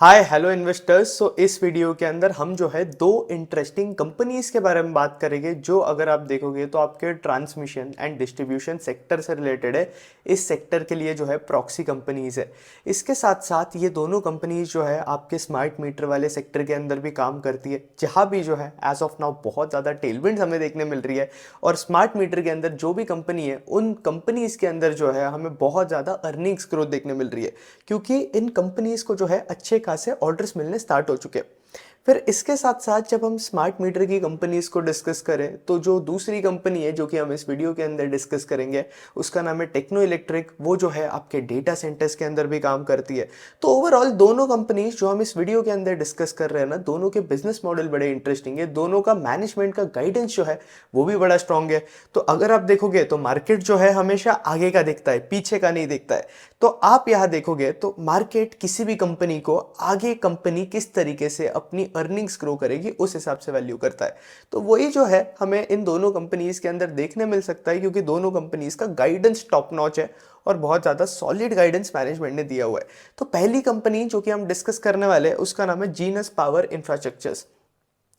Hi hello investors. इस video के अंदर हम जो है दो इंटरेस्टिंग कंपनीज के बारे में बात करेंगे जो अगर आप देखोगे तो आपके ट्रांसमिशन एंड डिस्ट्रीब्यूशन सेक्टर से रिलेटेड है। इस सेक्टर के लिए जो है प्रॉक्सी कंपनीज है। इसके साथ साथ ये दोनों कंपनीज जो है आपके स्मार्ट मीटर वाले सेक्टर के अंदर भी काम करती है, जहाँ भी जो है एज ऑफ नाउ बहुत ज़्यादा टेलविंड्स हमें देखने मिल रही है। और स्मार्ट मीटर के अंदर जो भी कंपनी है उन कंपनीज के अंदर जो है हमें बहुत ज़्यादा अर्निंग्स ग्रोथ देखने मिल रही है, क्योंकि इन कंपनीज को जो है अच्छे खासे ऑर्डर्स मिलने स्टार्ट हो चुके हैं। फिर इसके साथ साथ जब हम स्मार्ट मीटर की कंपनीज को डिस्कस करें तो जो दूसरी कंपनी है जो कि हम इस वीडियो के अंदर डिस्कस करेंगे उसका नाम है टेक्नो इलेक्ट्रिक। वो जो है आपके डेटा सेंटर्स के अंदर भी काम करती है। तो ओवरऑल दोनों कंपनीज जो हम इस वीडियो के अंदर डिस्कस कर रहे हैं ना, दोनों के बिजनेस मॉडल बड़े इंटरेस्टिंग है। दोनों का मैनेजमेंट का गाइडेंस जो है वो भी बड़ा स्ट्रांग है। तो अगर आप देखोगे तो मार्केट जो है हमेशा आगे का दिखता है, पीछे का नहीं दिखता है। तो आप यहां देखोगे तो मार्केट किसी भी कंपनी को आगे कंपनी किस तरीके से अपनी अर्निंग्स ग्रो करेगी उस हिसाब से वैल्यू करता है। तो वही जो है हमें इन दोनों कंपनीज के अंदर देखने मिल सकता है, क्योंकि दोनों कंपनीज का गाइडेंस टॉप नॉच है और बहुत ज़्यादा सॉलिड गाइडेंस मैनेजमेंट ने दिया हुआ है। तो पहली कंपनी जो कि हम डिस्कस करने वाले हैं उसका नाम है जीनस पावर इंफ्रास्ट्रक्चर्स।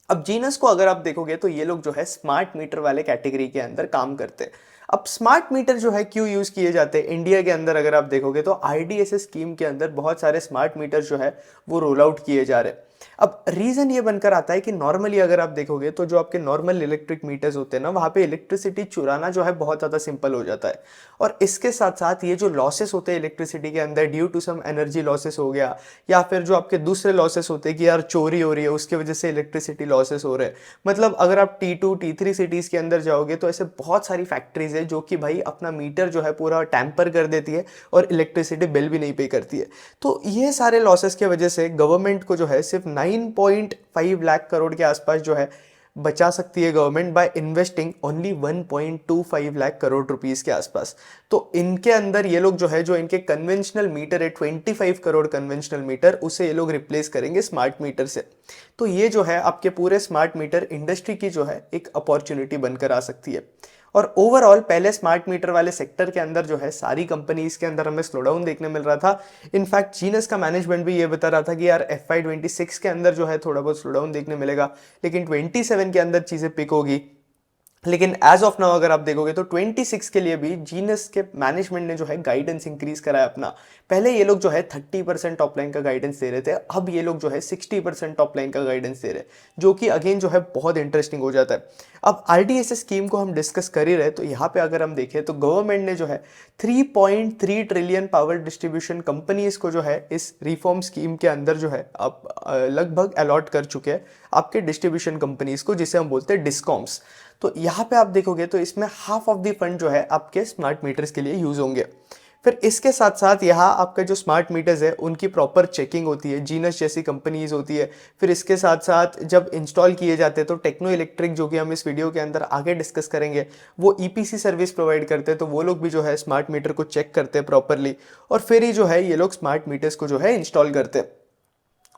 अब जीनस को अगर आप देखोगे तो ये लोग जो है स्मार्ट मीटर वाले कैटेगरी के अंदर काम करते हैं। अब स्मार्ट मीटर जो है क्यों यूज किए जाते हैं इंडिया के अंदर, अगर आप देखोगे तो आईडीएसएस स्कीम के अंदर बहुत सारे स्मार्ट मीटर जो है वो रोल आउट किए जा रहे हैं। अब रीजन ये बनकर आता है कि नॉर्मली अगर आप देखोगे तो जो आपके नॉर्मल इलेक्ट्रिक मीटर्स होते हैं ना, वहां पे इलेक्ट्रिसिटी चुराना जो है बहुत ज्यादा सिंपल हो जाता है। और इसके साथ साथ ये जो लॉसेस होते हैं इलेक्ट्रिसिटी के अंदर due to some energy losses हो गया, या फिर जो आपके दूसरे लॉसेस होते हैं कि यार चोरी हो रही है उसकी वजह से इलेक्ट्रिसिटी लॉसेस हो रहे हैं। मतलब अगर आप T2 T3 सिटीज के अंदर जाओगे तो ऐसे बहुत सारी फैक्ट्रीज है जो कि भाई अपना मीटर जो है पूरा टैंपर कर देती है और इलेक्ट्रिसिटी बिल भी नहीं पे करती है। तो ये सारे लॉसेस की वजह से गवर्नमेंट को जो है सिर्फ 9.5 लाख करोड़ के आसपास जो है बचा सकती है government by investing only 1.25 lakh crore rupees के आसपास। तो इनके अंदर ये लोग जो है जो इनके कन्वेंशनल मीटर है 25 करोड़ कन्वेंशनल मीटर, उसे ये लोग रिप्लेस करेंगे स्मार्ट मीटर से। तो ये जो है आपके पूरे स्मार्ट मीटर इंडस्ट्री की जो है एक अपॉर्चुनिटी बनकर आ सकती है। और ओवरऑल पहले स्मार्ट मीटर वाले सेक्टर के अंदर जो है सारी कंपनीज के अंदर हमें स्लो डाउन देखने मिल रहा था। इनफैक्ट जीनस का मैनेजमेंट भी ये बता रहा था कि यार FY26 के अंदर जो है थोड़ा बहुत स्लो डाउन देखने मिलेगा, लेकिन 27 के अंदर चीजें पिक होगी। लेकिन एज ऑफ नाउ अगर आप देखोगे तो 26 के लिए भी जीनस के मैनेजमेंट ने जो है गाइडेंस इंक्रीज करा है अपना। पहले ये लोग जो है 30% टॉप लाइन का गाइडेंस दे रहे थे, अब ये लोग जो है 60% टॉप लाइन का गाइडेंस दे रहे हैं, जो कि अगेन जो है बहुत इंटरेस्टिंग हो जाता है। अब आरडीएसएस स्कीम को हम डिस्कस कर ही रहे तो यहाँ पे अगर हम देखें तो गवर्नमेंट ने जो है 3.3 ट्रिलियन पावर डिस्ट्रीब्यूशन कंपनीज को जो है इस रिफॉर्म स्कीम के अंदर जो है अब लगभग अलॉट कर चुके हैं आपके डिस्ट्रीब्यूशन कंपनीज को, जिसे हम बोलते हैं डिस्कॉम्स। तो यहाँ पे आप देखोगे तो इसमें हाफ ऑफ द फंड जो है आपके स्मार्ट मीटर्स के लिए यूज होंगे। फिर इसके साथ साथ यहाँ आपका जो स्मार्ट मीटर्स है उनकी प्रॉपर चेकिंग होती है, जीनस जैसी कंपनीज होती है। फिर इसके साथ साथ जब इंस्टॉल किए जाते हैं तो टेक्नो इलेक्ट्रिक, जो कि हम इस वीडियो के अंदर आगे डिस्कस करेंगे, वो ईपीसी सर्विस प्रोवाइड करते हैं। तो वो लोग भी जो है स्मार्ट मीटर को चेक करते हैं प्रॉपरली, और फिर ही जो है ये लोग स्मार्ट मीटर्स को जो है इंस्टॉल करते हैं।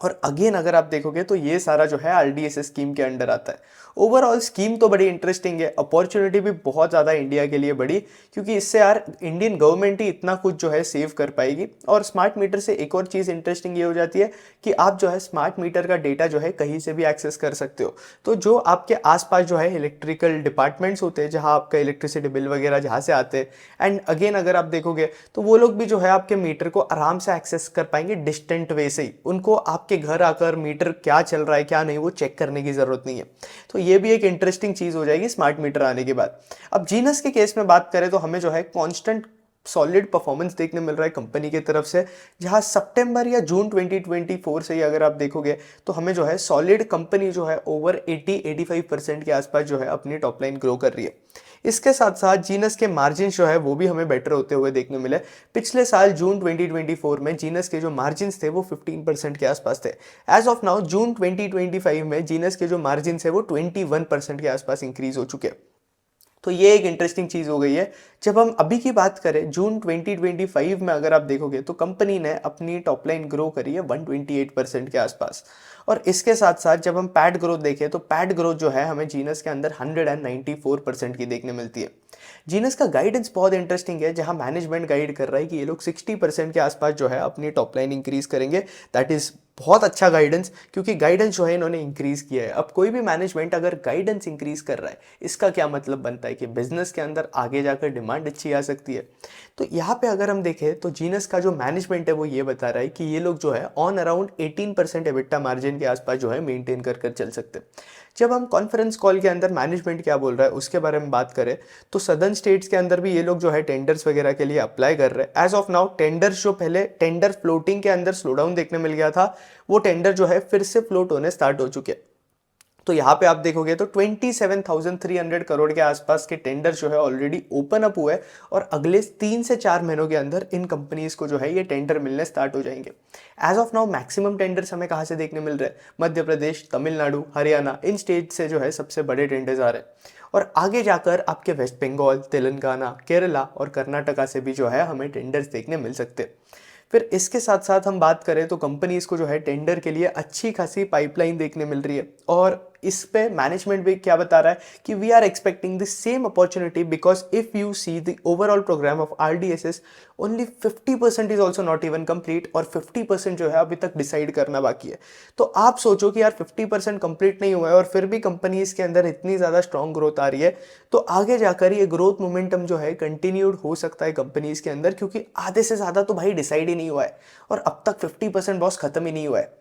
और अगेन अगर आप देखोगे तो ये सारा जो है आरडीएसएस स्कीम के अंडर आता है। ओवरऑल स्कीम तो बड़ी इंटरेस्टिंग है, अपॉर्चुनिटी भी बहुत ज़्यादा इंडिया के लिए बड़ी, क्योंकि इससे यार इंडियन गवर्नमेंट ही इतना कुछ जो है सेव कर पाएगी। और स्मार्ट मीटर से एक और चीज़ इंटरेस्टिंग ये हो जाती है कि आप जो है स्मार्ट मीटर का डेटा जो है कहीं से भी एक्सेस कर सकते हो। तो जो आपके आसपास जो है इलेक्ट्रिकल डिपार्टमेंट्स होते हैं जहाँ आपका इलेक्ट्रिसिटी बिल वगैरह जहाँ से आते हैं, एंड अगेन अगर आप देखोगे तो वो लोग भी जो है आपके मीटर को आराम से एक्सेस कर पाएंगे डिस्टेंट वे से ही। उनको आपके घर आकर मीटर क्या चल रहा है क्या नहीं वो चेक करने की जरूरत नहीं है। तो ये भी एक इंटरेस्टिंग चीज हो जाएगी स्मार्ट मीटर आने के बाद। अब जीनस के केस में बात करें तो हमें जो है कांस्टेंट सॉलिड परफॉर्मेंस देखने मिल रहा है कंपनी की तरफ से, जहां सितंबर या जून 2024 से ही अगर आप देखोगे तो हमें जो है सॉलिड कंपनी जो है ओवर 80-85% के आसपास जो है अपनी टॉप लाइन ग्रो कर रही है। इसके साथ साथ जीनस के मार्जिन जो है वो भी हमें बेटर होते हुए देखने मिले। पिछले साल जून 2024 में जीनस के जो मार्जिन थे वो 15% के आसपास थे। एज ऑफ नाउ जून 2025 में जीनस के जो मार्जिन है वो 21% के आसपास इंक्रीज हो चुके हैं। तो ये एक इंटरेस्टिंग चीज हो गई है। जब हम अभी की बात करें जून 2025 में अगर आप देखोगे तो कंपनी ने अपनी टॉप लाइन ग्रो करी है 128% के आसपास। और इसके साथ साथ जब हम पैड ग्रोथ देखें तो पैड ग्रोथ जो है हमें जीनस के अंदर 194% की देखने मिलती है। जीनस का गाइडेंस बहुत इंटरेस्टिंग है, जहां मैनेजमेंट गाइड कर रहा है कि ये लोग 60% के आसपास जो है अपनी टॉप लाइन इंक्रीज करेंगे। दैट इज बहुत अच्छा गाइडेंस, क्योंकि गाइडेंस जो है इन्होंने इंक्रीज किया है। अब कोई भी मैनेजमेंट अगर गाइडेंस इंक्रीज कर रहा है, इसका क्या मतलब बनता है कि बिजनेस के अंदर आगे जाकर डिमांड अच्छी आ सकती है। तो यहाँ पे अगर हम देखें तो जीनस का जो मैनेजमेंट है वो ये बता रहा है कि ये लोग जो है ऑन अराउंड 18% एबिटा मार्जिन के आसपास जो है मेंटेन कर चल सकते हैं। जब हम कॉन्फ्रेंस कॉल के अंदर मैनेजमेंट क्या बोल रहा है उसके बारे में बात करें, तो सदर्न स्टेट्स के अंदर भी ये लोग जो है टेंडर्स वगैरह के लिए अप्लाई कर रहे हैं। एज ऑफ नाउ टेंडर्स जो पहले टेंडर फ्लोटिंग के अंदर स्लो डाउन देखने मिल गया था, वो टेंडर जो है फिर से फ्लोट होने स्टार्ट हो चुके हैं। तो यहाँ पे आप देखोगे तो 27,300 करोड़ के आसपास के टेंडर जो है ऑलरेडी ओपन अप हुए, और अगले 3 से 4 महीनों के अंदर इन कंपनीज को जो है ये टेंडर मिलने स्टार्ट हो जाएंगे। As of now maximum tenders हमें कहाँ से देखने मिल रहे हैं? मध्य प्रदेश, तमिलनाडु, हरियाणा, इन स्टेट से जो है सबसे बड़े टेंडर्स आ रहे हैं। और आगे जाकर आपके वेस्ट बंगाल, तेलंगाना, केरला और कर्नाटका से भी जो है हमें टेंडर्स देखने मिल सकते हैं। फिर इसके साथ साथ हम बात करें तो कंपनीज को जो है टेंडर के लिए अच्छी खासी पाइपलाइन देखने मिल रही है, और इस पे मैनेजमेंट भी क्या बता रहा है कि we are expecting the same opportunity, because if you see the overall programme of RDSS, only 50% is also not even complete, और 50% जो है अभी तक डिसाइड करना बाकी है। तो आप सोचो कि यार 50% कंप्लीट नहीं हुआ है और फिर भी कंपनीज के अंदर इतनी ज़्यादा स्ट्रॉन्ग ग्रोथ आ रही है, तो आगे जाकर ये ग्रोथ मोमेंटम जो है कंटिन्यूड हो सकता है कंपनीज के अंदर, क्योंकि आधे से ज़्यादा तो भाई डिसाइड ही नहीं हुआ है, और अब तक 50% बॉस खत्म ही नहीं हुआ है।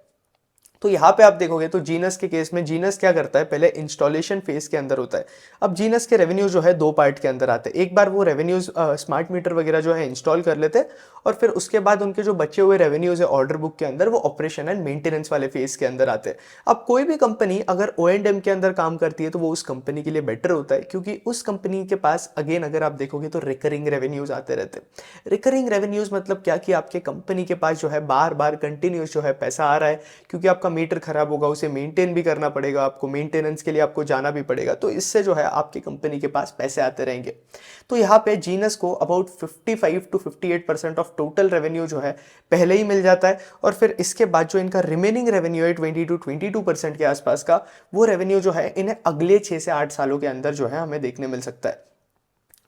तो यहाँ पे आप देखोगे तो जीनस के केस में जीनस क्या करता है, पहले इंस्टॉलेशन फेज के अंदर होता है। अब जीनस के रेवेन्यू जो है 2 पार्ट के अंदर आते हैं। एक बार वो रेवेन्यूज स्मार्ट मीटर वगैरह जो है इंस्टॉल कर लेते हैं, और फिर उसके बाद उनके जो बचे हुए रेवेन्यूज है ऑर्डर बुक के अंदर, वो ऑपरेशन एंड मेंटेनेंस वाले फेज के अंदर आते हैं। अब कोई भी कंपनी अगर O&M के अंदर काम करती है तो वो उस कंपनी के लिए बेटर होता है, क्योंकि उस कंपनी के पास अगेन अगर आप देखोगे तो रिकरिंग रेवेन्यूज आते रहते हैं। रिकरिंग रेवेन्यूज मतलब क्या, कि आपके कंपनी के पास जो है बार बार कंटिन्यूस जो है पैसा आ रहा है, क्योंकि आपका मीटर खराब होगा, उसे मेंटेन भी करना पड़ेगा, आपको मेंटेनेंस के लिए आपको जाना भी पड़ेगा, तो इससे जो है आपकी कंपनी के पास पैसे आते रहेंगे। तो यहाँ पे जीनस को about 55 to 58% of total revenue जो है पहले ही मिल जाता है, और फिर इसके बाद जो इनका रिमेनिंग रेवेन्यू है 20 to 22% के आसपास का, वो रेवेन्यू जो है इन्हें अगले 6 से 8 सालों के अंदर जो है हमें देखने मिल सकता है।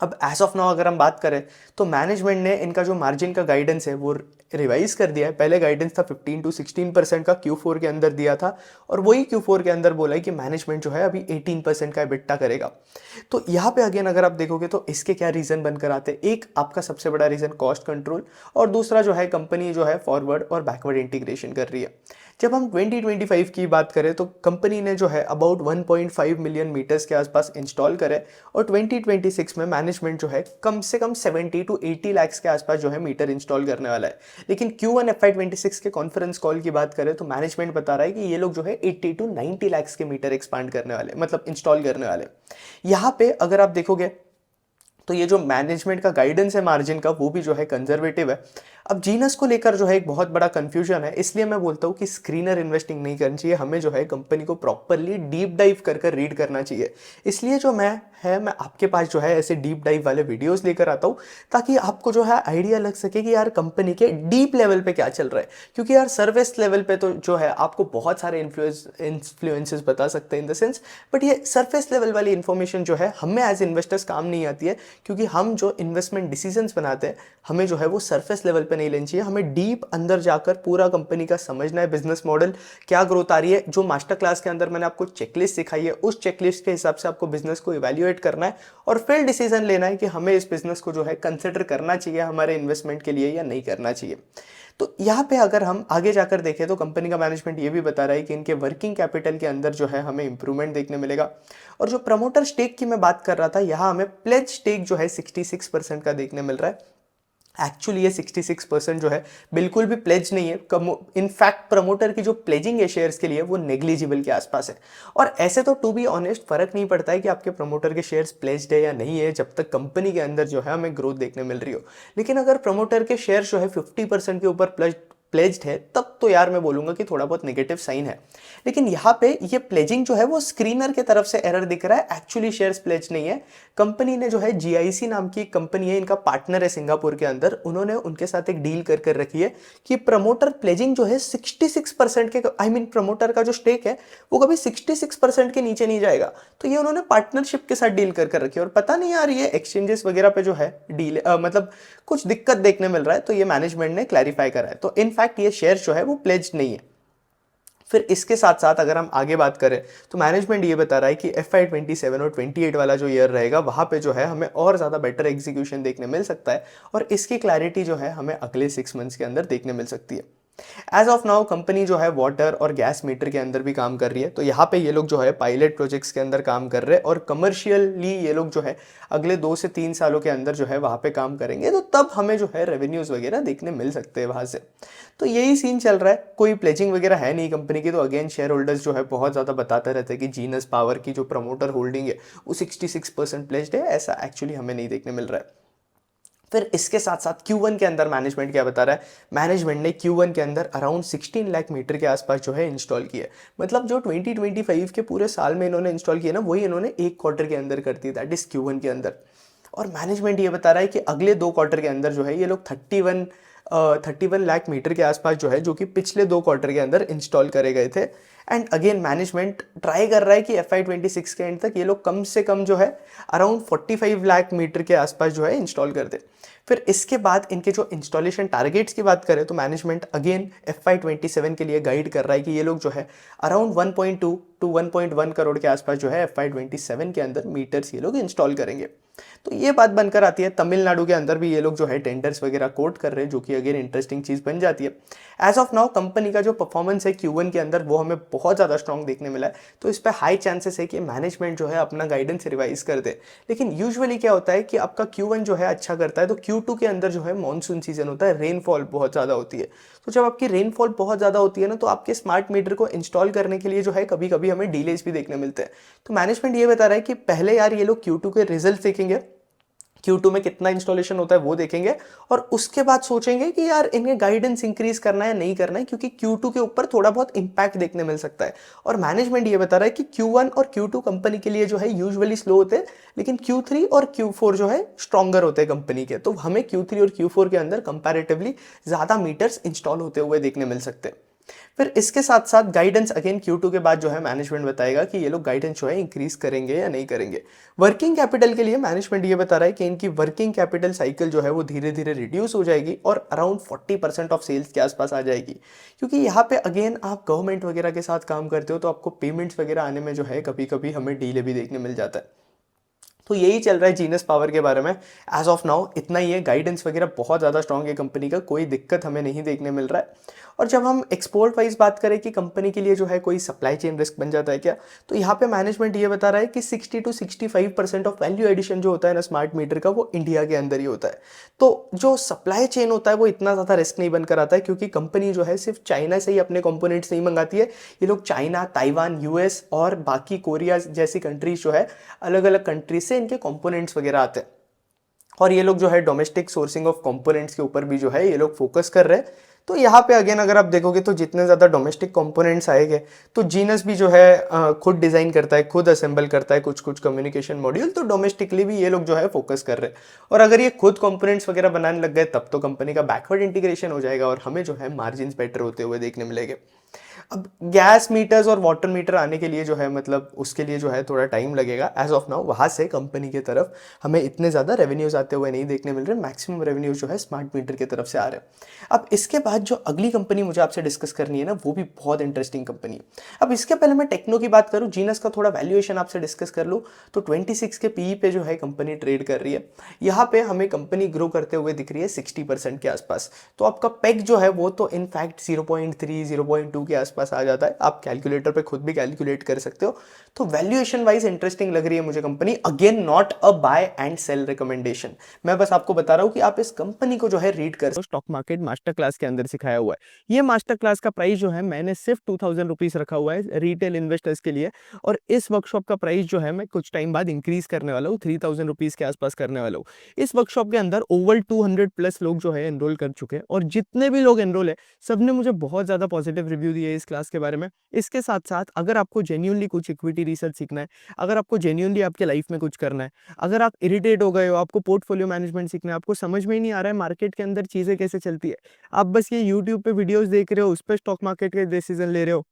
अब एज ऑफ नाउ अगर हम बात करें तो मैनेजमेंट ने इनका जो मार्जिन का गाइडेंस है वो रिवाइज कर दिया है। पहले गाइडेंस था 15 to 16% का Q4 के अंदर दिया था, और वही Q4 के अंदर बोला है कि मैनेजमेंट जो है अभी 18% का EBITDA करेगा। तो यहाँ पे अगेन अगर आप देखोगे तो इसके क्या रीजन बनकर आते हैं, एक आपका सबसे बड़ा रीजन कॉस्ट कंट्रोल, और दूसरा जो है कंपनी जो है फॉरवर्ड और बैकवर्ड इंटीग्रेशन कर रही है। जब हम 2025 की बात करें तो कंपनी ने जो है अबाउट 1.5 मिलियन मीटर्स के आसपास इंस्टॉल करे, और 2026 में मैनेजमेंट जो है कम से कम 70 to 80 लाख के आसपास जो है मीटर इंस्टॉल करने वाला है। लेकिन Q1 FY26 के कॉन्फ्रेंस कॉल की बात करें तो मैनेजमेंट बता रहा है कि ये लोग जो है 80 to 90 लाख के मीटर एक्सपांड करने वाले, मतलब इंस्टॉल करने वाले। यहाँ पे अगर आप देखोगे तो ये जो मैनेजमेंट का गाइडेंस है मार्जिन का, वो भी जो है कंजर्वेटिव है। अब जीनस को लेकर जो है एक बहुत बड़ा कंफ्यूजन है, इसलिए मैं बोलता हूँ कि स्क्रीनर इन्वेस्टिंग नहीं करनी चाहिए, हमें जो है कंपनी को प्रॉपरली डीप डाइव कर रीड करना चाहिए। इसलिए जो मैं आपके पास जो है ऐसे डीप डाइव वाले वीडियोस लेकर आता हूँ, ताकि आपको जो है आइडिया लग सके कि यार कंपनी के डीप लेवल पे क्या चल रहा है। क्योंकि यार सर्विस लेवल पे तो जो है आपको बहुत सारे इन्फ्लुएंसेस बता सकते हैं इन द सेंस, बट ये सर्फेस लेवल वाली इंफॉर्मेशन जो है हमें एज इन्वेस्टर्स काम नहीं आती है, क्योंकि हम जो इन्वेस्टमेंट डिसीजंस बनाते हैं हमें जो है वो सरफेस लेवल पे नहीं लेनी चाहिए, हमें डीप अंदर जाकर पूरा कंपनी का समझना है, बिजनेस मॉडल क्या ग्रोथ आ रही है। जो मास्टर क्लास के अंदर मैंने आपको चेकलिस्ट सिखाई है, उस चेकलिस्ट के हिसाब से आपको बिजनेस को इवैल्यूएट करना है, और फिर डिसीजन लेना है कि हमें इस बिजनेस को जो है कंसिडर करना चाहिए हमारे इन्वेस्टमेंट के लिए या नहीं करना चाहिए। तो यहाँ पे अगर हम आगे जाकर देखें तो कंपनी का मैनेजमेंट ये भी बता रहा है कि इनके वर्किंग कैपिटल के अंदर जो है हमें इंप्रूवमेंट देखने मिलेगा। और जो प्रमोटर स्टेक की मैं बात कर रहा था, यहाँ हमें प्लेज स्टेक जो है 66% का देखने मिल रहा है। एक्चुअली ये 66% जो है बिल्कुल भी प्लेज नहीं है, इनफैक्ट प्रमोटर की जो प्लेजिंग है शेयर्स के लिए वो नेग्लिजिबल के आसपास है। और ऐसे तो टू बी ऑनेस्ट फर्क नहीं पड़ता है कि आपके प्रमोटर के शेयर्स प्लेज्ड है या नहीं है, जब तक कंपनी के अंदर जो है हमें ग्रोथ देखने मिल रही हो। लेकिन अगर प्रमोटर के शेयर जो है 50% के ऊपर प्लेज्ड है, तब तो यार मैं बोलूँगा कि थोड़ा बहुत नेगेटिव साइन है। लेकिन यहाँ पे ये प्लेजिंग जो है वो स्क्रीनर के तरफ से एरर दिख रहा है, एक्चुअली शेयर्स प्लेज नहीं है। कंपनी ने जो है जीआईसी नाम की कंपनी है, इनका पार्टनर है सिंगापुर के अंदर, उन्होंने उनके साथ एक डील कर रखी है कि प्रमोटर प्लेजिंग जो है 66% के, आई मीन प्रमोटर का जो स्टेक है वो कभी 66% के नीचे नहीं जाएगा। तो ये उन्होंने पार्टनरशिप के साथ डील कर रखी है, और पता नहीं यार ये एक्सचेंजेस वगैरह पे जो है डील मतलब कुछ दिक्कत देखने मिल रहा है, तो ये मैनेजमेंट ने क्लैरिफाई करा है। तो इनफैक्ट ये शेयर जो है वो प्लेज नहीं है। फिर इसके साथ साथ अगर हम आगे बात करें तो मैनेजमेंट ये बता रहा है कि FY27 और 28 वाला जो ईयर रहेगा वहाँ पे जो है हमें और ज़्यादा बेटर एग्जीक्यूशन देखने मिल सकता है, और इसकी क्लैरिटी जो है हमें अगले 6 मंथ्स के अंदर देखने मिल सकती है। एज ऑफ नाउ कंपनी जो है वाटर और गैस मीटर के अंदर भी काम कर रही है, तो यहाँ पे ये लोग जो है पायलट प्रोजेक्ट्स के अंदर काम कर रहे हैं, और कमर्शियली ये लोग जो है अगले 2 से 3 सालों के अंदर जो है वहाँ पे काम करेंगे, तो तब हमें जो है रेवेन्यूज वगैरह देखने मिल सकते हैं वहाँ से। तो यही सीन चल रहा है, कोई प्लेजिंग वगैरह है नहीं कंपनी की। तो अगेन शेयर होल्डर्स जो है बहुत ज़्यादा बताते रहते हैं कि जीनस पावर की जो प्रमोटर होल्डिंग है वो 66% प्लेज्ड है, ऐसा एक्चुअली हमें नहीं देखने मिल रहा है। फिर इसके साथ साथ Q1 के अंदर मैनेजमेंट क्या बता रहा है, मैनेजमेंट ने Q1 के अंदर अराउंड 16 लाख मीटर के आसपास जो है इंस्टॉल किया है। मतलब जो 2025 के पूरे साल में इन्होंने इंस्टॉल किया ना, वही इन्होंने एक क्वार्टर के अंदर कर दी, दैट इज Q1 के अंदर। और मैनेजमेंट ये बता रहा है कि अगले 2 क्वार्टर के अंदर जो है ये लोग 31 लाख मीटर के आसपास जो है, जो कि पिछले 2 क्वार्टर के अंदर इंस्टॉल करे गए थे। एंड अगेन मैनेजमेंट ट्राई कर रहा है कि FY26 के एंड तक ये लोग कम से कम जो है अराउंड 45 लाख मीटर के आसपास जो है इंस्टॉल कर दे। फिर इसके बाद इनके जो इंस्टॉलेशन टारगेट्स की बात करें तो मैनेजमेंट अगेन FY27 के लिए गाइड कर रहा है कि ये लोग जो है अराउंड 1.2 टू 1.1 करोड़ के आसपास जो है FY27 के अंदर मीटर्स ये लोग इंस्टॉल करेंगे। तो ये बात बनकर आती है, तमिलनाडु के अंदर भी ये लोग जो है टेंडर्स वगैरह कोट कर रहे हैं, जो कि अगेन इंटरेस्टिंग चीज़ बन जाती है। एज ऑफ नाउ कंपनी का जो परफॉर्मेंस है Q1 के अंदर वो हमें बहुत ज़्यादा स्ट्रॉन्ग देखने मिला है, तो इस पर हाई चांसेस है कि मैनेजमेंट जो है अपना गाइडेंस रिवाइज कर दे। लेकिन यूजुअली क्या होता है कि आपका Q1 जो है अच्छा करता है, तो Q2 के अंदर जो है मानसून सीजन होता है, रेनफॉल बहुत ज़्यादा होती है। तो जब आपकी रेनफॉल बहुत ज़्यादा होती है ना, तो आपके स्मार्ट मीटर को इंस्टॉल करने के लिए जो है कभी कभी हमें डिलेज भी देखने मिलते हैं। तो मैनेजमेंट ये बता रहा है कि पहले यार ये लोग Q2 के रिजल्ट देखेंगे, Q2 में कितना इंस्टॉलेशन होता है वो देखेंगे, और उसके बाद सोचेंगे कि यार इन्हें गाइडेंस इंक्रीज करना है नहीं करना है, क्योंकि Q2 के ऊपर थोड़ा बहुत इंपैक्ट देखने मिल सकता है। और मैनेजमेंट ये बता रहा है कि Q1 और Q2 कंपनी के लिए जो है यूजुअली स्लो होते हैं, लेकिन Q3 और Q4 जो है स्ट्रॉन्गर होते हैं कंपनी के। तो हमें Q3 और Q4 के अंदर कंपैरेटिवली ज़्यादा मीटर्स इंस्टॉल होते हुए देखने मिल सकते हैं। फिर इसके साथ साथ गाइडेंस अगेन Q2 के बाद जो है मैनेजमेंट बताएगा कि ये लोग गाइडेंस जो है इंक्रीज करेंगे या नहीं करेंगे। वर्किंग कैपिटल के लिए मैनेजमेंट ये बता रहा है कि इनकी वर्किंग कैपिटल साइकिल जो है वो धीरे धीरे रिड्यूस हो जाएगी और अराउंड 40% ऑफ सेल्स के आसपास आ जाएगी, क्योंकि यहाँ पे अगेन आप गवर्नमेंट वगैरह के साथ काम करते हो, तो आपको पेमेंट्स वगैरह आने में जो है कभी कभी हमें डीले भी देखने मिल जाता है। तो यही चल रहा है जीनस पावर के बारे में। एज ऑफ नाउ इतना ही है, गाइडेंस वगैरह बहुत ज़्यादा स्ट्रॉन्ग है कंपनी का, कोई दिक्कत हमें नहीं देखने मिल रहा है। और जब हम एक्सपोर्ट वाइज बात करें कि कंपनी के लिए जो है कोई सप्लाई चेन रिस्क बन जाता है क्या, तो यहाँ पे मैनेजमेंट ये बता रहा है कि 60 to 65% ऑफ वैल्यू एडिशन जो होता है ना स्मार्ट मीटर का, वो इंडिया के अंदर ही होता है। तो जो सप्लाई चेन होता है वो इतना ज़्यादा रिस्क नहीं बनकर आता है, क्योंकि कंपनी जो है सिर्फ चाइना से ही अपने कंपोनेंट्स नहीं मंगाती है। ये लोग चाइना, ताइवान, US और बाकी कोरिया जैसी कंट्रीज जो है अलग अलग कंट्रीज से इनके कंपोनेंट्स वगैरह आते हैं, और ये लोग जो है डोमेस्टिक सोर्सिंग ऑफ कंपोनेंट्स के ऊपर भी जो है ये लोग फोकस कर रहे हैं। तो यहाँ पे अगेन अगर आप देखोगे तो जितने ज़्यादा डोमेस्टिक कंपोनेंट्स आएंगे, तो जीनस भी जो है खुद डिज़ाइन करता है, खुद असेंबल करता है कुछ कुछ कम्युनिकेशन मॉड्यूल, तो डोमेस्टिकली भी ये लोग जो है फोकस कर रहे हैं। और अगर ये खुद कंपोनेंट्स वगैरह बनाने लग गए तब तो कंपनी का बैकवर्ड इंटीग्रेशन हो जाएगा और हमें जो है मार्जिन बेटर होते हुए देखने मिलेंगे। अब गैस मीटर्स और वाटर मीटर आने के लिए जो है मतलब उसके लिए जो है थोड़ा टाइम लगेगा। एज ऑफ नाउ वहाँ से कंपनी की तरफ हमें इतने ज़्यादा रेवेन्यूज आते हुए नहीं देखने मिल रहे, मैक्सिमम रेवेन्यूज जो है स्मार्ट मीटर की तरफ से आ रहे हैं। अब इसके बाद जो अगली कंपनी मुझे आपसे डिस्कस करनी है ना, वो भी बहुत इंटरेस्टिंग कंपनी है। अब इसके पहले मैं टेक्नो की बात करूँ, जीनस का थोड़ा वैल्यूएशन आपसे डिस्कस कर लूँ, तो 26 के PE पे जो है कंपनी ट्रेड कर रही है। यहाँ पे हमें कंपनी ग्रो करते हुए दिख रही है 60% के आसपास। तो आपका पेग जो है वो तो इनफैक्ट 0.3 0.2 2 के आसपास आ जाता है, आप कैलकुलेटर पे खुद भी कैलकुलेट कर सकते हो। तो वैल्यूएशन वाइज इंटरेस्टिंग लग रही है मुझे company, again not a buy and sell recommendation, मैं बस आपको बता रहा हूँ कि आप इस कंपनी को जो है रीड कर स्टॉक मार्केट मास्टर क्लास के अंदर सिखाया हुआ है। ये मास्टर क्लास का प्राइस जो है मैंने सिर्फ 2000 रुपीज रखा हुआ है रिटेल इन्वेस्टर्स के लिए, और इस वर्कशॉप का प्राइस जो है मैं कुछ टाइम बाद इंक्रीज करने वाला हूँ, 3000 रुपीज के आसपास करने वाला हूँ। इस वर्कशॉप के अंदर ओवर 200 प्लस लोग जो है एनरोल कर चुके हैं, और जितने भी लोग एनरोल है सबने मुझे बहुत ज्यादा पॉजिटिव रिव्यू दिए है इस क्लास के बारे में। इसके साथ साथ अगर आपको जेन्युइनली कुछ इक्विटी रिसर्च सीखना है, अगर आपको जेन्युइनली आपके लाइफ में कुछ करना है, अगर आप इरिटेट हो गए हो, आपको पोर्टफोलियो मैनेजमेंट सीखना है, आपको समझ में ही नहीं आ रहा है मार्केट के अंदर चीजें कैसे चलती है, आप बस ये यूट्यूब पे वीडियोस देख रहे हो, उस पर स्टॉक मार्केट के डिसीजन ले रहे हो,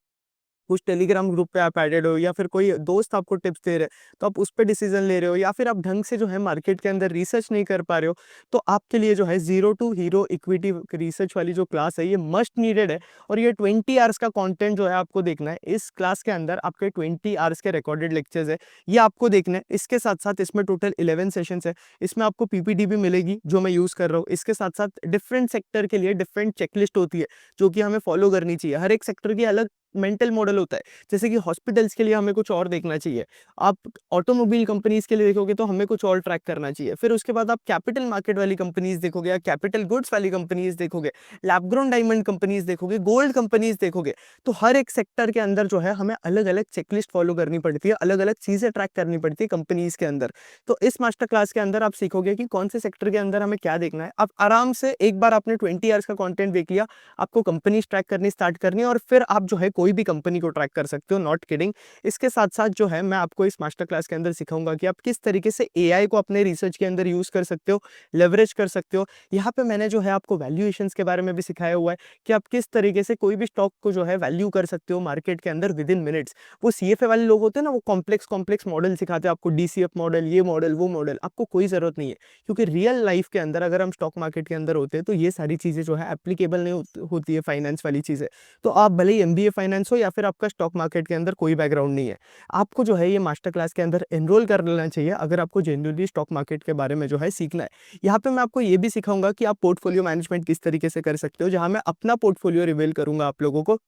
कुछ टेलीग्राम ग्रुप पे आप एडेड हो, या फिर कोई दोस्त आपको टिप्स दे रहे हैं तो आप उस पे डिसीजन ले रहे हो, या फिर आप ढंग से जो है मार्केट के अंदर रिसर्च नहीं कर पा रहे हो, तो आपके लिए जो है zero to hero equity research वाली जो क्लास है ये मस्ट नीडेड है। और ये 20 आवर्स का कंटेंट जो है आपको देखना है। इस क्लास के अंदर आपके 20 आवर्स के रिकॉर्डेड लेक्चर्स है, ये आपको देखना है। इसके साथ साथ इसमें टोटल 11 सेशंस है, इसमें आपको पीपीटी भी मिलेगी जो मैं यूज कर रहा हूँ। इसके साथ साथ डिफरेंट सेक्टर के लिए डिफरेंट चेकलिस्ट होती है जो कि हमें फॉलो करनी चाहिए। हर एक सेक्टर की अलग मेंटल मॉडल होता है, जैसे कि हॉस्पिटल्स के लिए हमें कुछ और देखना चाहिए, आप ऑटोमोबाइल कंपनीज के लिए देखोगे तो हमें कुछ और ट्रैक करना चाहिए, फिर उसके बाद आप कैपिटल मार्केट वाली कंपनीज देखोगे या कैपिटल गुड्स वाली कंपनीज देखोगे, लैब ग्रोन डायमंड कंपनीज देखोगे, गोल्ड कंपनीज देखोगे। तो हर एक सेक्टर के अंदर जो है हमें अलग अलग चेकलिस्ट फॉलो करनी पड़ती है, अलग अलग चीजें ट्रैक करनी पड़ती है कंपनीज के अंदर। तो इस मास्टर क्लास के अंदर आप सीखोगे कि कौन से सेक्टर के अंदर हमें क्या देखना है। आप आराम से एक बार आपने 20 आवर्स का कंटेंट देख लिया, आपको कंपनीज ट्रैक करनी स्टार्ट करनी है, और फिर आप जो है कोई भी कंपनी को ट्रैक कर सकते हो, नॉट किडिंग। इसके साथ साथ जो है मैं आपको इस मास्टर क्लास के अंदर सिखाऊंगा कि आप किस तरीके से एआई को अपने रिसर्च के अंदर यूज कर सकते हो, लेवरेज कर सकते हो। यहाँ पे मैंने जो है आपको वैल्यूएशंस के बारे में भी सिखाया हुआ है कि आप किस तरीके से कोई भी स्टॉक को जो है वैल्यू कर सकते हो मार्केट के अंदर विद इन मिनट्स। वो सीएफए वाले लोग होते हैं ना, वो कॉम्प्लेक्स कॉम्प्लेक्स मॉडल सिखाते हैं आपको, डीसीएफ मॉडल, ये मॉडल वो मॉडल, आपको कोई जरूरत नहीं है, क्योंकि रियल लाइफ के अंदर अगर हम स्टॉक मार्केट के अंदर होते हैं तो ये सारी चीजें जो है एप्लीकेबल नहीं होती है, फाइनेंस वाली चीजें। तो आप भले ही एमबीए फाइनेंस हो या फिर आपका स्टॉक मार्केट के अंदर कोई बैकग्राउंड नहीं है, आपको जो है ये मास्टर क्लास के अंदर एनरोल कर लेना चाहिए अगर आपको जेन्युइनली स्टॉक मार्केट के बारे में जो है सीखना है। यहाँ पे मैं आपको ये भी सिखाऊंगा कि आप पोर्टफोलियो मैनेजमेंट किस तरीके से कर सकते हो, जहां मैं अपना पोर्टफोलियो रिवील करूंगा आप लोगों को,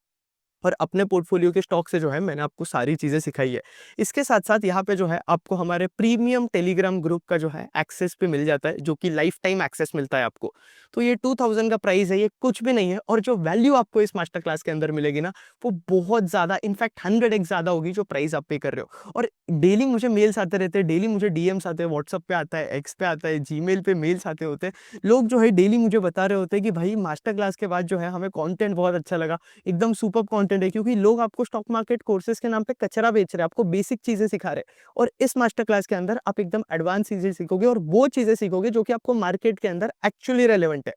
और अपने पोर्टफोलियो के स्टॉक से जो है मैंने आपको सारी चीजें सिखाई है। इसके साथ साथ यहाँ पे जो है आपको हमारे प्रीमियम टेलीग्राम ग्रुप का जो है एक्सेस पे मिल जाता है, जो कि लाइफ टाइम एक्सेस मिलता है आपको। तो ये 2000 का प्राइस है, ये कुछ भी नहीं है, और जो वैल्यू आपको इस मास्टर क्लास के अंदर मिलेगी ना, वो बहुत ज्यादा, इनफैक्ट 100x ज्यादा होगी जो प्राइस आप पे कर रहे हो। और डेली मुझे मेल्स आते रहते हैं, डेली मुझे डीएम्स आते हैं, व्हाट्सअप पे आता है, एक्स पे आता है, जीमेल पे मेल्स आते होते हैं। लोग जो है डेली मुझे बता रहे होते हैं कि भाई मास्टर क्लास के बाद जो है हमें कंटेंट बहुत अच्छा लगा, एकदम सुपर कंटेंट है, क्योंकि लोग आपको स्टॉक मार्केट कोर्सेज के नाम पे कचरा बेच रहे हैं, आपको बेसिक चीजें सिखा रहे हैं। और इस मास्टर क्लास के अंदर आप एकदम एडवांस चीजें सीखोगे, और वो चीजें सीखोगे जो कि आपको मार्केट के अंदर एक्चुअली रेलेवेंट है।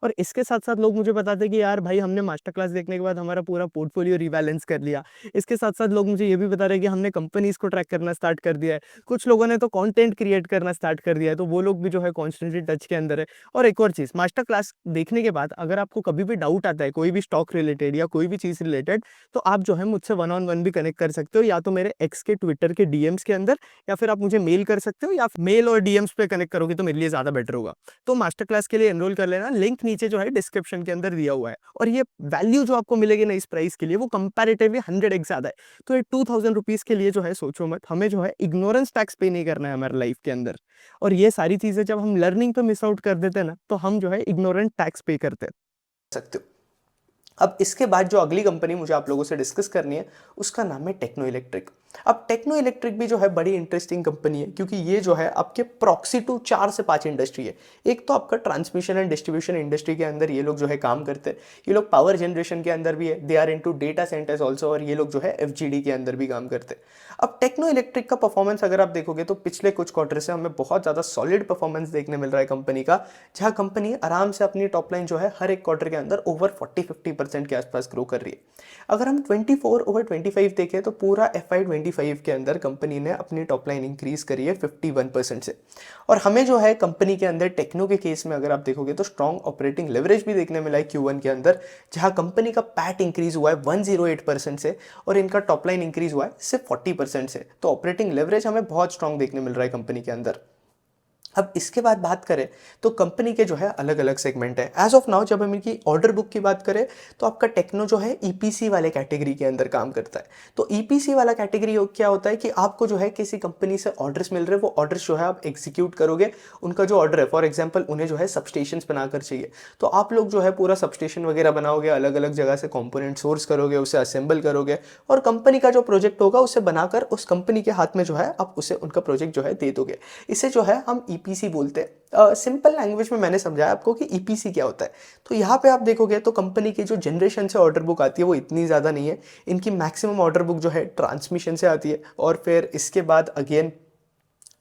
और इसके साथ साथ लोग मुझे बताते हैं कि यार भाई हमने मास्टर क्लास देखने के बाद हमारा पूरा पोर्टफोलियो रिबैलेंस कर लिया। इसके साथ साथ लोग मुझे ये भी बता रहे हैं कि हमने कंपनीज को ट्रैक करना स्टार्ट कर दिया है, कुछ लोगों ने तो कंटेंट क्रिएट करना स्टार्ट कर दिया है, तो वो लोग भी जो है कॉन्स्टेंटली टच के अंदर है। और एक और चीज, मास्टर क्लास देखने के बाद अगर आपको कभी भी डाउट आता है कोई भी स्टॉक रिलेटेड या कोई भी चीज रिलेटेड, तो आप जो है मुझसे वन ऑन वन भी कनेक्ट कर सकते हो, या तो मेरे एक्स के ट्विटर के डीएम्स के अंदर, या फिर आप मुझे मेल कर सकते हो, या मेल और डीएम्स पे कनेक्ट करोगे तो मेरे लिए ज्यादा बेटर होगा। तो मास्टर क्लास के लिए एनरोल कर लेना, लिंक नीचे जो है डिस्क्रिप्शन के अंदर दिया हुआ है। और ये वैल्यू जो आपको मिलेगी ना इस प्राइस के लिए, वो कंपैरेटिवली 100x ज्यादा है। तो ये 2000 रुपीज के लिए जो है सोचो मत, हमें जो है इग्नोरेंस टैक्स पे नहीं करना है हमारे लाइफ के अंदर। और ये सारी चीजें जब हम लर्निंग पे मिस आउट कर देते हैं ना, तो हम जो है इग्नोरेंट टैक्स पे करते हैं सकते हो। अब इसके बाद जो अगली कंपनी मुझे आप लोगों से डिस्कस करनी है उसका नाम है टेक्नो इलेक्ट्रिक। अब टेक्नो इलेक्ट्रिक भी जो है बड़ी इंटरेस्टिंग कंपनी है, क्योंकि ये जो है आपके प्रॉक्सी टू 4 से 5 इंडस्ट्री है। एक तो आपका ट्रांसमिशन एंड डिस्ट्रीब्यूशन इंडस्ट्री के अंदर ये लोग जो है काम करते हैं, ये लोग पावर जनरेशन के अंदर भी है, they are into data centres also, और ये लोग जो है एफजीडी के अंदर भी काम करते हैं। अब टेक्नो इलेक्ट्रिक का परफॉर्मेंस अगर आप देखोगे तो पिछले कुछ क्वार्टर से हमें बहुत ज़्यादा सॉलिड परफॉर्मेंस देखने मिल रहा है कंपनी का, जहाँ कंपनी आराम से अपनी टॉप लाइन जो है हर एक क्वार्टर के अंदर ओवर 40-50% के आसपास ग्रो कर रही है। अगर हम 24/25 देखें तो पूरा FY25 के अंदर कंपनी ने अपनी टॉप लाइन इंक्रीज करी है 51% से। और हमें जो है कंपनी के अंदर टेक्नो के केस में अगर आप देखोगे तो स्ट्रॉन्ग ऑपरेटिंग लेवरेज भी देखने मिला है Q1 के अंदर, जहां कंपनी का पैट इंक्रीज हुआ है 108% से, और इनका टॉप लाइन इंक्रीज हुआ है सिर्फ 40% से। तो ऑपरेटिंग लेवरेज हमें बहुत स्ट्रॉन्ग देखने मिल रहा है कंपनी के अंदर। अब इसके बाद बात करें तो कंपनी के जो है अलग अलग सेगमेंट है। एज ऑफ नाउ जब हम इनकी ऑर्डर बुक की बात करें तो आपका टेक्नो जो है ईपीसी वाले कैटेगरी के अंदर काम करता है। तो ईपीसी वाला कैटेगरी क्या होता है कि आपको जो है किसी कंपनी से ऑर्डर्स मिल रहे हैं, वो ऑर्डर्स जो है आप एग्जीक्यूट करोगे। उनका जो ऑर्डर है, फॉर एग्जाम्पल उन्हें जो है सबस्टेशन बनाकर चाहिए, तो आप लोग जो है पूरा सबस्टेशन वगैरह बनाओगे, अलग अलग जगह से कॉम्पोनेंट सोर्स करोगे, उसे असेंबल करोगे और कंपनी का जो प्रोजेक्ट होगा उसे बनाकर उस कंपनी के हाथ में जो है आप उसे उनका प्रोजेक्ट जो है दे दोगे। इसे जो है हम ईपीसी बोलते हैं। सिंपल लैंग्वेज में मैंने समझाया आपको कि ईपीसी क्या होता है। तो यहाँ पे आप देखोगे तो कंपनी की जो जनरेशन से ऑर्डर बुक आती है वो इतनी ज़्यादा नहीं है। इनकी मैक्सिमम ऑर्डर बुक जो है ट्रांसमिशन से आती है और फिर इसके बाद अगेन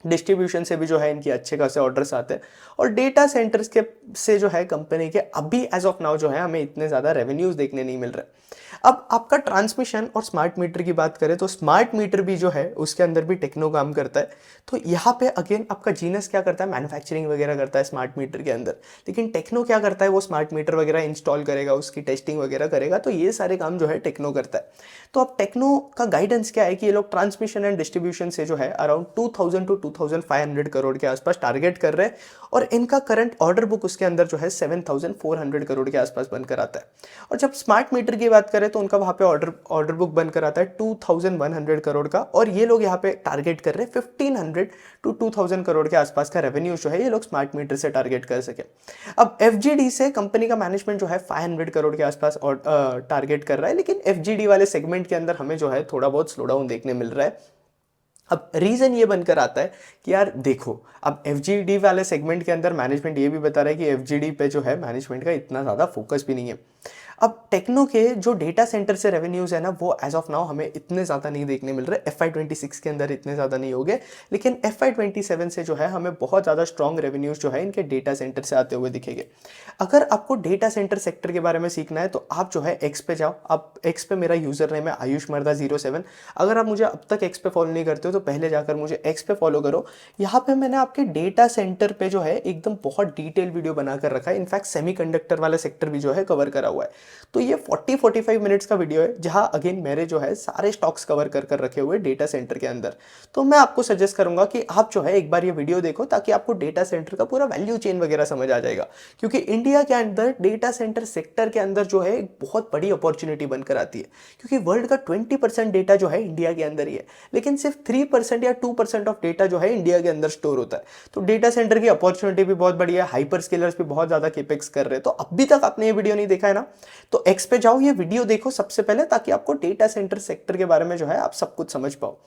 डिस्ट्रीब्यूशन से भी जो है इनकी अच्छे खासे ऑर्डर्स आते हैं। और डेटा सेंटर्स के से जो है कंपनी के अभी एज ऑफ नाउ जो है हमें इतने ज़्यादा रेवेन्यूज देखने नहीं मिल रहे। अब आपका ट्रांसमिशन और स्मार्ट मीटर की बात करें तो स्मार्ट मीटर भी जो है उसके अंदर भी टेक्नो काम करता है। तो यहाँ पे अगेन आपका जीनस क्या करता है, मैन्युफैक्चरिंग वगैरह करता है स्मार्ट मीटर के अंदर, लेकिन टेक्नो क्या करता है, वो स्मार्ट मीटर वगैरह इंस्टॉल करेगा, उसकी टेस्टिंग वगैरह करेगा। तो ये सारे काम जो है टेक्नो करता है। तो अब टेक्नो का गाइडेंस क्या है कि ये लोग ट्रांसमिशन एंड डिस्ट्रीब्यूशन से जो है अराउंड 2000 टू 2500 करोड़ के आसपास टारगेट कर रहे हैं और इनका करंट ऑर्डर बुक उसके अंदर जो है 7400 करोड़ के आसपास बनकर आता है। और जब स्मार्ट मीटर की बात करें तो उनका वहां पे ऑर्डर बुक बनकर आता है 2100 करोड़ का और ये लोग यहाँ पे टारगेट कर रहे हैं 1500 टू 2000 करोड़ के आसपास का रेवेन्यू जो है ये लोग स्मार्ट मीटर से टारगेट कर सके। अब एफजीडी से कंपनी का मैनेजमेंट जो है 500 करोड़ के आसपास टारगेट कर रहा है, लेकिन एफजीडी वाले सेगमेंट के अंदर हमें जो है थोड़ा बहुत स्लो डाउन देखने मिल रहा है। अब रीजन ये बनकर आता है कि यार देखो, अब एफजीडी वाले सेगमेंट के अंदर मैनेजमेंट ये भी बता रहा है कि एफजीडी पे जो है मैनेजमेंट का इतना ज़्यादा फोकस भी नहीं है। अब टेक्नो के जो डेटा सेंटर से रेवेन्यूज है ना वो एज ऑफ नाउ हमें इतने ज़्यादा नहीं देखने मिल रहे। FY26 के अंदर इतने ज़्यादा नहीं हो गए, लेकिन FY27 से जो है हमें बहुत ज़्यादा स्ट्रॉन्ग रेवेन्यूज जो है इनके डेटा सेंटर से आते हुए दिखेंगे। अगर आपको डेटा सेंटर सेक्टर के बारे में सीखना है तो आप जो है एक्स पे जाओ। आप एक्स पे मेरा यूज़र नेम है आयुष मर्दा 07। अगर आप मुझे अब तक एक्स पे फॉलो नहीं करते हो तो पहले जाकर मुझे एक्स पे फॉलो करो। यहाँ पे मैंने आपके डेटा सेंटर पे जो है एकदम बहुत डिटेल वीडियो बनाकर रखा है। इनफैक्ट सेमीकंडक्टर वाला सेक्टर भी जो है कवर करा हुआ है। तो ये 40-45 मिनट्स का वीडियो है जहां अगेन मेरे जो है सारे स्टॉक्स कवर कर कर रखे हुए डेटा सेंटर के अंदर। तो मैं आपको सजेस्ट करूंगा कि आप जो है एक बार ये वीडियो देखो ताकि आपको डेटा सेंटर का पूरा वैल्यू चेन वगैरह समझ आ जाएगा। क्योंकि इंडिया के अंदर डेटा सेंटर सेक्टर के अंदर जो है एक बहुत बड़ी अपॉर्चुनिटी बनकर आती है, क्योंकि वर्ल्ड का 20% डेटा जो है इंडिया के अंदर ही है, लेकिन सिर्फ 3% या 2% ऑफ डेटा जो है इंडिया के अंदर स्टोर होता है। तो डेटा सेंटर की अपॉर्चुनिटी भी बहुत बड़ी है, हाइपर स्केलर्स भी बहुत ज्यादा केपेक्स कर रहे हैं। तो अभी तक आपने ये वीडियो नहीं देखा है ना, तो एक्स पे जाओ, ये वीडियो देखो सबसे पहले ताकि आपको डेटा सेंटर सेक्टर के बारे में जो है आप सब कुछ समझ पाओ।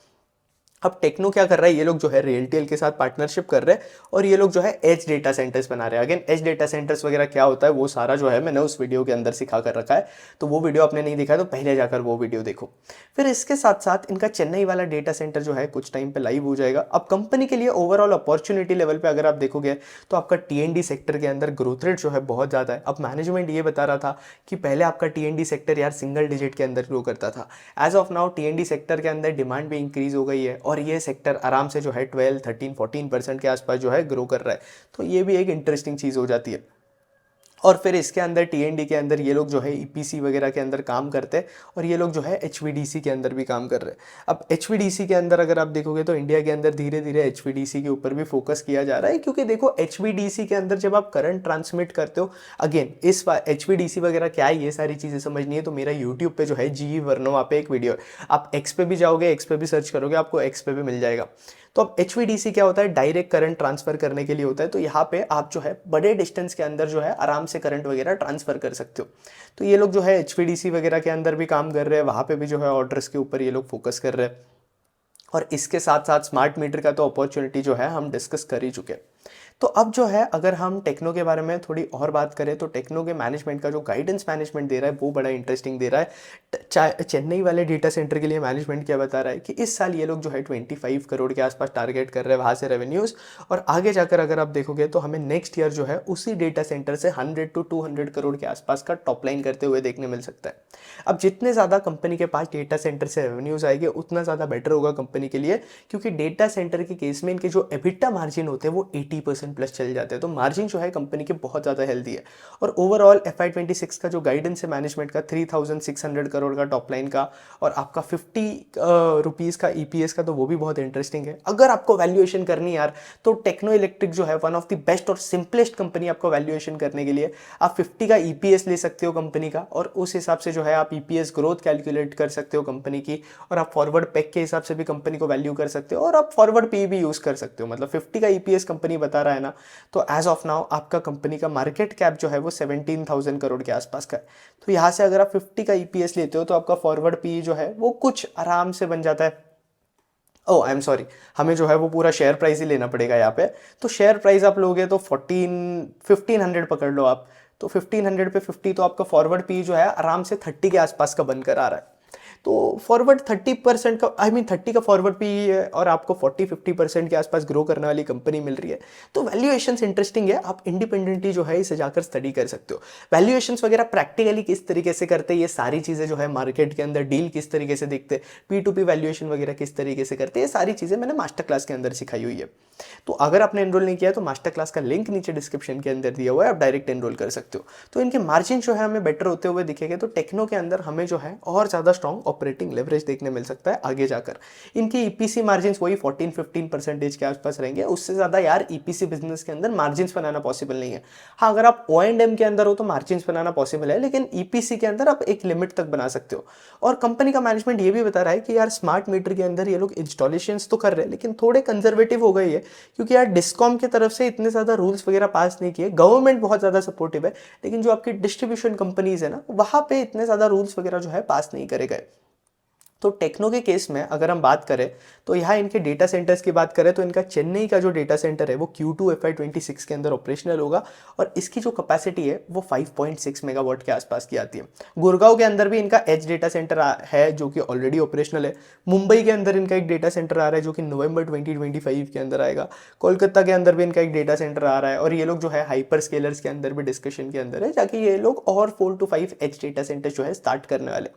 अब टेक्नो क्या कर रहा है, ये लोग जो है रियलटेल के साथ पार्टनरशिप कर रहे हैं और ये लोग जो है एज डेटा सेंटर्स बना रहे हैं। अगेन एज डेटा सेंटर्स वगैरह क्या होता है वो सारा जो है मैंने उस वीडियो के अंदर सिखा कर रखा है। तो वो वीडियो आपने नहीं देखा है तो पहले जाकर वो वीडियो देखो। फिर इसके साथ साथ इनका चेन्नई वाला डेटा सेंटर जो है कुछ टाइम पे लाइव हो जाएगा। अब कंपनी के लिए ओवरऑल अपॉर्चुनिटी लेवल पे अगर आप देखोगे तो आपका टीएनडी सेक्टर के अंदर ग्रोथ रेट जो है बहुत ज़्यादा है। अब मैनेजमेंट ये बता रहा था कि पहले आपका टीएनडी सेक्टर यार सिंगल डिजिट के अंदर ग्रो करता था। एज ऑफ नाउ टीएनडी सेक्टर के अंदर डिमांड भी इंक्रीज हो गई है और ये सेक्टर आराम से जो है 12, 13, 14% के आसपास जो है ग्रो कर रहा है। तो ये भी एक इंटरेस्टिंग चीज़ हो जाती है। और फिर इसके अंदर टीएनडी के अंदर ये लोग जो है ईपीसी वगैरह के अंदर काम करते हैं और ये लोग जो है एचवीडीसी के अंदर भी काम कर रहे हैं। अब एचवीडीसी के अंदर अगर आप देखोगे तो इंडिया के अंदर धीरे धीरे एचवीडीसी के ऊपर भी फोकस किया जा रहा है, क्योंकि देखो एचवीडीसी के अंदर जब आप करंट ट्रांसमिट करते हो, अगेन इस एचवीडीसी वगैरह क्या है ये सारी चीज़ें समझनी है तो मेरा यूट्यूब पे जो है जीई वर्नोवा पे एक वीडियो है। आप एक्स पे भी जाओगे, एक्स पे भी सर्च करोगे, आपको एक्स पे भी मिल जाएगा। तो अब एचवीडीसी क्या होता है, डायरेक्ट करंट ट्रांसफर करने के लिए होता है। तो यहाँ पे आप जो है बड़े डिस्टेंस के अंदर जो है आराम से करंट वगैरह ट्रांसफर कर सकते हो। तो ये लोग जो है एचवीडीसी वगैरह के अंदर भी काम कर रहे हैं, वहाँ पे भी जो है ऑर्डर्स के ऊपर ये लोग फोकस कर रहे हैं। और इसके साथ साथ स्मार्ट मीटर का तो अपॉर्चुनिटी जो है हम डिस्कस कर ही चुके हैं। तो अब जो है अगर हम टेक्नो के बारे में थोड़ी और बात करें तो टेक्नो के मैनेजमेंट का जो गाइडेंस मैनेजमेंट दे रहा है वो बड़ा इंटरेस्टिंग दे रहा है। चेन्नई वाले डेटा सेंटर के लिए मैनेजमेंट क्या बता रहा है कि इस साल ये लोग जो है 25 करोड़ के आसपास टारगेट कर रहे हैं वहाँ से रेवेन्यूज़, और आगे जाकर अगर आप देखोगे तो हमें नेक्स्ट ईयर जो है उसी डेटा सेंटर से 100 टू 200 करोड़ के आसपास का टॉप लाइन करते हुए देखने मिल सकता है। अब जितने ज़्यादा कंपनी के पास डेटा सेंटर से रेवेन्यूज़ आएंगे उतना ज़्यादा बेटर होगा कंपनी के लिए, क्योंकि डेटा सेंटर के केस में इनके जो एबिटा मार्जिन होते हैं वो 80% प्लस चल जाते हैं। तो मार्जिन जो है कंपनी की बहुत ज़्यादा हेल्दी है। और ओवरऑल FY26 का जो गाइडेंस है मैनेजमेंट का 3600 करोड़ का टॉप लाइन का और आपका 50 रुपीज़ का EPS का, तो वो भी बहुत इंटरेस्टिंग है। अगर आपको वैल्यूएशन करनी यार तो टेक्नो इलेक्ट्रिक जो है वन ऑफ द बेस्ट और सिंपलेस्ट कंपनी आपको वैल्यूएशन करने के लिए। आप 50 का EPS ले सकते हो कंपनी का और उस हिसाब से जो है आप EPS ग्रोथ कैलकुलेट कर सकते हो कंपनी की, और आप फॉरवर्ड पैक के हिसाब से भी कंपनी को वैल्यू कर सकते हो और आप फॉरवर्ड पे भी यूज कर सकते हो। मतलब 50 का EPS कंपनी बता रहा है ना, तो एज ऑफ नाउ आपका कंपनी का मार्केट कैप जो है वो 17,000 करोड़ के आसपास का है। तो यहाँ से अगर आप 50 का EPS लेते हो तो आपका फॉरवर्ड पी जो है वो कुछ आराम से बन जाता है। ओह आई एम सॉरी, हमें जो है वो पूरा शेयर प्राइस ही लेना पड़ेगा यहाँ पे। तो शेयर प्राइस आप लोगे तो 1500 पकड़ लो आप, तो 1500 पे 50, तो आपका फॉरवर्ड पी जो है आराम से 30 के आसपास का बनकर आ रहा है। तो फॉरवर्ड 30% का, आई मीन 30 का फॉरवर्ड पी है और आपको 40-50% के आसपास ग्रो करने वाली कंपनी मिल रही है। तो वैल्यूएशंस इंटरेस्टिंग है, आप इंडिपेंडेंटली जो है इसे जाकर स्टडी कर सकते हो। वैल्यूएशंस वगैरह प्रैक्टिकली किस तरीके से करते हैं, ये सारी चीज़ें जो है मार्केट के अंदर डील किस तरीके से देखते हैं, P2P वैल्यूएशन वगैरह किस तरीके से करते हैं, ये सारी चीज़ें मैंने मास्टर क्लास के अंदर सिखाई हुई है। तो अगर आपने एनरोल नहीं किया तो मास्टर क्लास का लिंक नीचे डिस्क्रिप्शन के अंदर दिया हुआ है, आप डायरेक्ट एनरोल कर सकते हो। तो इनके मार्जिन जो है हमें बेटर होते हुए दिखेंगे। तो टेक्नो के अंदर हमें जो है और ज़्यादा स्ट्रॉन्ग ऑपरेटिंग लेवरेज देखने मिल सकता है आगे जाकर। इनकी EPC मार्जिन वही 14-15% के आसपास रहेंगे, उससे ज़्यादा यार EPC बिजनेस के अंदर मार्जिन बनाना पॉसिबल नहीं है। हाँ, अगर आप O&M के अंदर हो तो मार्जिन बनाना पॉसिबल है, लेकिन EPC के अंदर आप एक लिमिट तक बना सकते हो। और कंपनी का मैनेजमेंट ये भी बता रहा है कि यार स्मार्ट मीटर के अंदर ये लोग इंस्टॉलेशन तो कर रहे हैं लेकिन थोड़े कंजर्वेटिव हो गई है, क्योंकि यार डिस्कॉम की तरफ से इतने ज़्यादा रूल्स वगैरह पास नहीं किए। गवर्नमेंट बहुत ज़्यादा सपोर्टिव है, लेकिन जो आपकी डिस्ट्रीब्यूशन कंपनीज है ना, वहाँ पे इतने ज़्यादा रूल्स वगैरह जो है पास नहीं करे गए। तो टेक्नो के केस में अगर हम बात करें तो यहाँ इनके डेटा सेंटर्स की बात करें तो इनका चेन्नई का जो डेटा सेंटर है वो Q2 FY26 के अंदर ऑपरेशनल होगा और इसकी जो कैपेसिटी है वो 5.6 मेगावाट के आसपास की आती है। गुड़गांव के अंदर भी इनका एज डेटा सेंटर है जो कि ऑलरेडी ऑपरेशनल है। मुंबई के अंदर इनका एक डेटा सेंटर आ रहा है जो कि नवंबर 2025 के अंदर आएगा। कोलकाता के अंदर भी इनका एक डेटा सेंटर आ रहा है और ये लोग जो है हाइपर स्केलर्स के अंदर भी डिस्कशन के अंदर है, जाके ये लोग और 4 to 5 एज डेटा सेंटर जो है स्टार्ट करने वाले।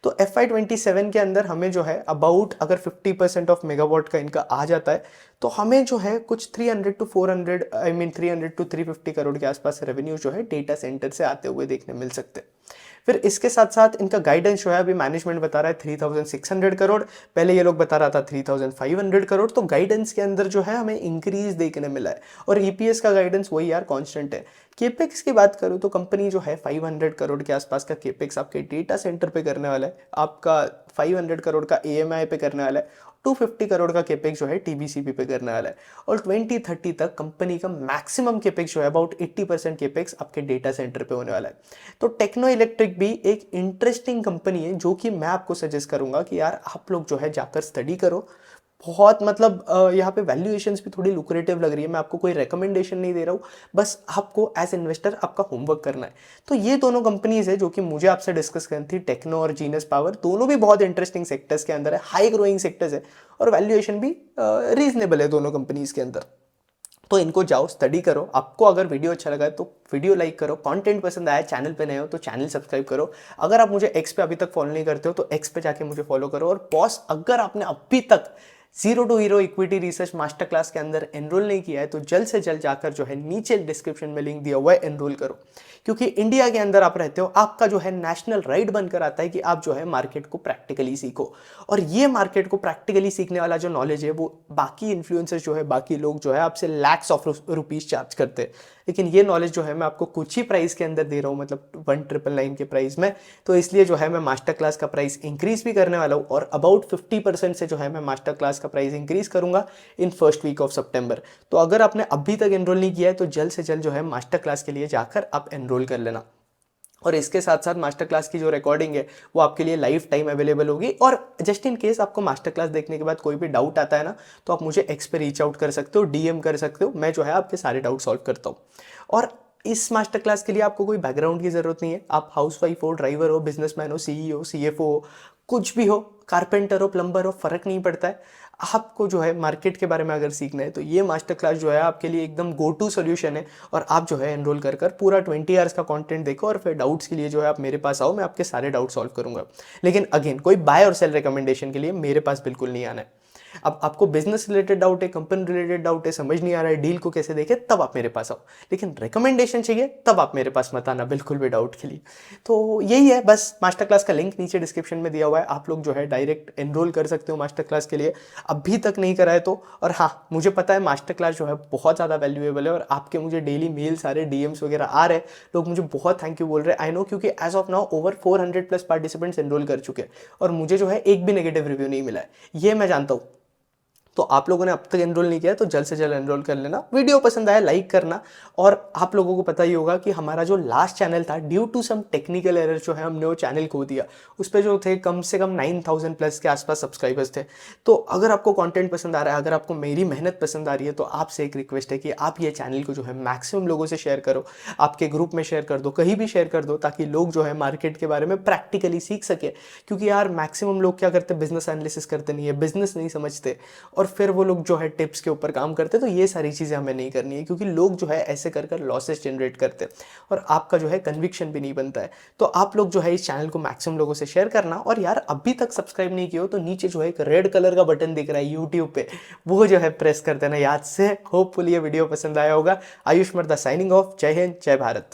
तो FY27 के अंदर हमें जो है अबाउट अगर 50% ऑफ मेगावाट का इनका आ जाता है तो हमें जो है कुछ 300 to 400 I mean 300 to 350 crore के आसपास रेवेन्यू जो है डेटा सेंटर से आते हुए देखने मिल सकते हैं। फिर इसके साथ साथ इनका गाइडेंस जो है अभी मैनेजमेंट बता रहा है 3600 करोड़, पहले ये लोग बता रहा था 3500 करोड़। तो गाइडेंस के अंदर जो है हमें इंक्रीज देखने मिला है और EPS का गाइडेंस वही यार कांस्टेंट है। केपेक्स की बात करूँ तो कंपनी जो है 500 करोड़ के आसपास का केपेक्स आपके डेटा सेंटर पे करने वाला है, आपका 500 करोड़ का AMI पे करने वाला है, 250 करोड़ का केपेक्स जो है TBCP पे करने वाला है और 2030 तक कंपनी का मैक्सिमम केपेक्स जो है अबाउट 80% केपेक्स आपके डेटा सेंटर पे होने वाला है। तो टेक्नो इलेक्ट्रिक भी एक इंटरेस्टिंग कंपनी है जो कि मैं आपको सजेस्ट करूंगा कि यार आप लोग जो है जाकर स्टडी करो। बहुत मतलब यहाँ पे वैल्यूएशंस भी थोड़ी लुक्रेटिव लग रही है। मैं आपको कोई रिकमेंडेशन नहीं दे रहा हूँ, बस आपको एज इन्वेस्टर आपका होमवर्क करना है। तो ये दोनों कंपनीज है जो कि मुझे आपसे डिस्कस करनी थी, टेक्नो और जीनस पावर। दोनों भी बहुत इंटरेस्टिंग सेक्टर्स के अंदर है, हाई ग्रोइंग सेक्टर्स है और वैल्यूएशन भी रीजनेबल है दोनों कंपनीज के अंदर। तो इनको जाओ स्टडी करो। आपको अगर वीडियो अच्छा लगा है तो वीडियो लाइक करो, कंटेंट पसंद आया, चैनल पे नए हो तो चैनल सब्सक्राइब करो। अगर आप मुझे एक्स पे अभी तक फॉलो नहीं करते हो तो एक्स पे जाके मुझे फॉलो करो। और बॉस, अगर आपने अभी तक zero to hero equity research master class के अंदर एनरोल नहीं किया है तो जल्द से जल्द जाकर जो है नीचे डिस्क्रिप्शन में लिंक दिया हुआ है, एनरोल करो। क्योंकि इंडिया के अंदर आप रहते हो, आपका जो है नेशनल राइट बनकर आता है कि आप जो है मार्केट को प्रैक्टिकली सीखो। और ये मार्केट को प्रैक्टिकली सीखने वाला जो नॉलेज है वो बाकी इन्फ्लुएंसर्स जो है, बाकी लोग जो है आपसे लैक्स ऑफ रुपीज चार्ज करते हैं, लेकिन ये नॉलेज जो है मैं आपको कुछ ही प्राइस के अंदर दे रहा हूँ, मतलब 1999 के प्राइस में। तो इसलिए जो है मैं मास्टर क्लास का प्राइस इंक्रीज भी करने वाला हूँ और अबाउट 50% से जो है मैं मास्टर क्लास का प्राइस इंक्रीज करूंगा इन फर्स्ट वीक ऑफ सितंबर। तो अगर आपने अभी तक एनरोल नहीं किया है तो जल्द से जल्द जो है मास्टर क्लास के लिए जाकर आप एनरोल कर लेना। और इसके साथ साथ मास्टर क्लास की जो रिकॉर्डिंग है वो आपके लिए लाइफ टाइम अवेलेबल होगी। और जस्ट इन केस आपको मास्टर क्लास देखने के बाद कोई भी डाउट आता है ना, तो आप मुझे एक्स पे रीच आउट कर सकते हो, DM कर सकते हो, मैं जो है आपके सारे डाउट सॉल्व करता हूँ। और इस मास्टर क्लास के लिए आपको कोई बैकग्राउंड की जरूरत नहीं है। आप हाउसवाइफ हो, ड्राइवर हो, बिजनेसमैन हो, CEO, CFO हो, कुछ भी हो, कारपेंटर हो, प्लम्बर हो, फर्क नहीं पड़ता है। आपको जो है मार्केट के बारे में अगर सीखना है तो ये मास्टर क्लास जो है आपके लिए एकदम गो टू सोल्यूशन है। और आप जो है एनरोल कर पूरा 20 आवर्स का कंटेंट देखो और फिर डाउट्स के लिए जो है आप मेरे पास आओ, मैं आपके सारे डाउट सॉल्व करूंगा। लेकिन अगेन कोई बाय और सेल रिकमेंडेशन के लिए मेरे पास बिल्कुल नहीं आना है। अब आपको बिजनेस रिलेटेड डाउट है, कंपनी रिलेटेड डाउट है, समझ नहीं आ रहा है डील को कैसे देखे, तब आप मेरे पास आओ। लेकिन रिकमेंडेशन चाहिए तब आप मेरे पास मत आना, बिल्कुल भी डाउट के लिए। तो यही है बस। मास्टर क्लास का लिंक नीचे डिस्क्रिप्शन में दिया हुआ है, आप लोग जो है डायरेक्ट एनरोल कर सकते हो मास्टर क्लास के लिए, अभी तक नहीं करा है तो। और हाँ, मुझे पता है मास्टर क्लास जो है बहुत ज़्यादा वैल्यूएबल है, और आपके मुझे डेली मेल सारे डीएम्स वगैरह आ रहे हैं, लोग मुझे बहुत थैंक यू बोल रहे हैं। आई नो, क्योंकि as of now over 400 plus participants enrol कर चुके हैं, और मुझे जो है एक भी नेगेटिव रिव्यू नहीं मिला है, ये मैं जानता हूँ। तो आप लोगों ने अब तक एनरोल नहीं किया है तो जल्द से जल्द एनरोल कर लेना। वीडियो पसंद आया लाइक करना। और आप लोगों को पता ही होगा कि हमारा जो लास्ट चैनल था, due to some technical error जो है हमने वो चैनल खो दिया। उस पर जो थे कम से कम 9000 प्लस के आसपास सब्सक्राइबर्स थे। तो अगर आपको कंटेंट पसंद आ रहा है, अगर आपको मेरी मेहनत पसंद आ रही है, तो आपसे एक रिक्वेस्ट है कि आप ये चैनल को जो है मैक्सिमम लोगों से शेयर करो, आपके ग्रुप में शेयर कर दो, कहीं भी शेयर कर दो, ताकि लोग जो है मार्केट के बारे में प्रैक्टिकली सीख सके। क्योंकि यार मैक्सिमम लोग क्या करते हैं, बिजनेस एनालिसिस करते नहीं है, बिजनेस नहीं समझते, और फिर वो लोग जो है टिप्स के ऊपर काम करते हैं। तो ये सारी चीज़ें हमें नहीं करनी है, क्योंकि लोग जो है ऐसे कर कर लॉसेस जनरेट करते हैं, और आपका जो है कन्विक्शन भी नहीं बनता है। तो आप लोग जो है इस चैनल को मैक्सिमम लोगों से शेयर करना। और यार अभी तक सब्सक्राइब नहीं किया हो तो नीचे जो है एक रेड कलर का बटन दिख रहा है यूट्यूब पे, वो जो है प्रेस कर देना याद से। होपफुली ये वीडियो पसंद आया होगा। आयुष मर्दा साइनिंग ऑफ। जय हिंद, जय भारत।